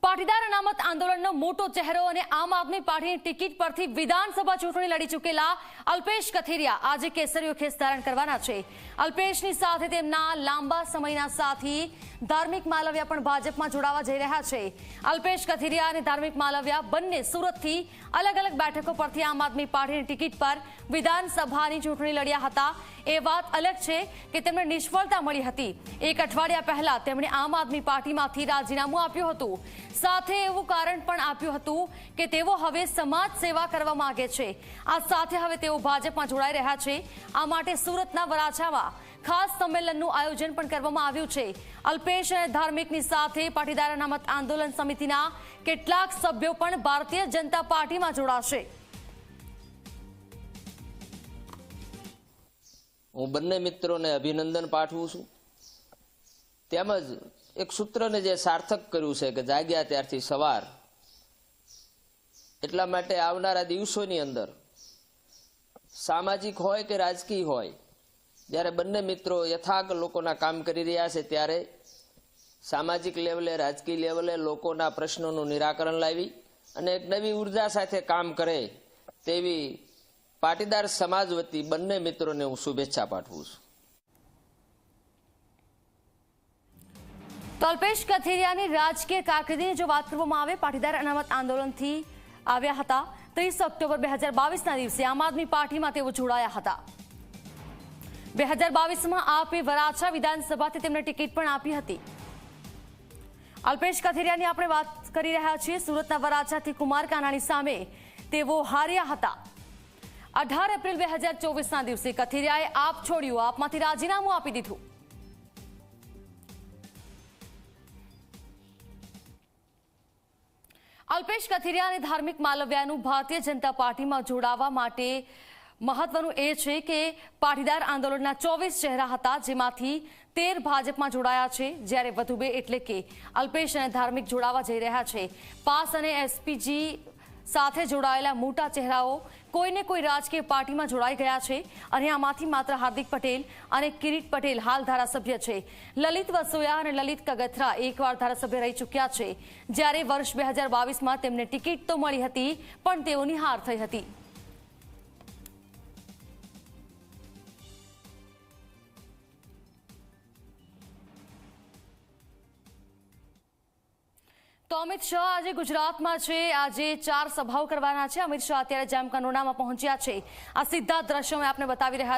પાટીદાર અનામત આંદોલનનો મોટો ચહેરો અને આમ આદમી પાર્ટીની ટિકિટ પરથી વિધાનસભા ચૂંટણી લડી ચૂકેલા અલ્પેશ કથિરિયા આજે કેસરીયો ખેસ ધારણ કરવાના છે। અલ્પેશની સાથે તેમના લાંબા સમયના સાથી ધાર્મિક માલવિયા પણ ભાજપમાં જોડાવા જઈ રહ્યા છે। અલ્પેશ કથિરિયા અને ધાર્મિક માલવિયા બંને સુરતથી અલગ અલગ બેઠકો પરથી આમ આદમી પાર્ટીની ટિકિટ પર વિધાનસભાની ચૂંટણી લડ્યા હતા। એ વાત અલગ છે કે તેમને નિષ્ફળતા મળી હતી। એક અઠવાડિયા પહેલા તેમણે આમ આદમી પાર્ટીમાંથી રાજીનામું આપ્યું હતું। સાથે એવું કારણ પણ આપ્યું હતું કે તેઓ હવે સમાજ સેવા કરવા માંગે છે। આ સાથે હવે તેઓ ભાજપમાં જોડાઈ રહ્યા છે। આ માટે સુરતના વરાછામાં ખાસ સંમેલનનું આયોજન પણ કરવામાં આવ્યું છે। અલ્પેશ અને ધાર્મિકની સાથે પાટીદાર અનામત આંદોલન સમિતિના કેટલાક સભ્યો પણ ભારતીય જનતા પાર્ટીમાં જોડાશે। હું બંને મિત્રોને અભિનંદન પાઠવું છું। તેમજ એક સૂત્રને જે સાર્થક કર્યું છે કે જાગ્યા ત્યારથી સવાર, એટલા માટે આવનારા દિવસોની અંદર સામાજિક હોય કે રાજકીય હોય, જ્યારે બંને મિત્રો યથાર્થ લોકોના કામ કરી રહ્યા છે ત્યારે સામાજિક લેવલે, રાજકીય લેવલે લોકોના પ્રશ્નોનું નિરાકરણ લાવી અને એક નવી ઉર્જા સાથે કામ કરે તેવી પાટીદાર સમાજ વતી બંને મિત્રોને હું શુભેચ્છા પાઠવું છું। તો અલ્પેશ કથિરિયાની રાજકીય કારકિર્દીની જો વાત કરવામાં આવે, પાટીદાર અનામત આંદોલનથી આવ્યા હતા। 30 ઓક્ટોબર 2022ના દિવસે આમ આદમી પાર્ટીમાં તેઓ જોડાયા હતા। 2022માં આપે વરાછા વિધાનસભાથી તેમને ટિકિટ પણ આપી હતી। અલ્પેશ કથિરિયાની આપણે વાત કરી રહ્યા છીએ। સુરતના વરાછાથી કુમાર કાનાણી સામે તેઓ હાર્યા હતા। 18 એપ્રિલ 2024ના દિવસે કથિરિયાએ આપ છોડ્યું, આપમાંથી રાજીનામું આપી દીધું। અલ્પેશ કથિરિયા અને ધાર્મિક માલવિયાનું ભારતીય જનતા પાર્ટીમાં જોડાવા માટે મહત્વનું એ છે કે પાટીદાર આંદોલનના 24 ચહેરા હતા, જેમાંથી 13 ભાજપમાં જોડાયા છે, જ્યારે વધુ 2 એટલે કે અલ્પેશ અને ધાર્મિક જોડાવા જઈ રહ્યા છે। પાસ અને એસપીજી સાથે જોડાયેલા મોટા ચહેરાઓ કોઈને કોઈ રાજકીય પાર્ટીમાં જોડાઈ ગયા છે અને આમાંથી માત્ર હાર્દિક પટેલ અને કિરીટ પટેલ હાલ ધારાસભ્ય છે। લલિત વસોયા અને લલિત કગથરા એકવાર ધારાસભ્ય રહી ચૂક્યા છે, જ્યારે વર્ષ 2022માં તેમને ટિકિટ તો મળી હતી પણ તેઓની હાર થઈ હતી। તો અમિત શાહ આજે ગુજરાતમાં છે। આજે 4 સભાઓ કરવાના છે। અમિત શાહ અત્યારે જામકંડોરણામાં પહોંચ્યા છે। આ સીધા દ્રશ્યો મેં આપને બતાવી રહ્યા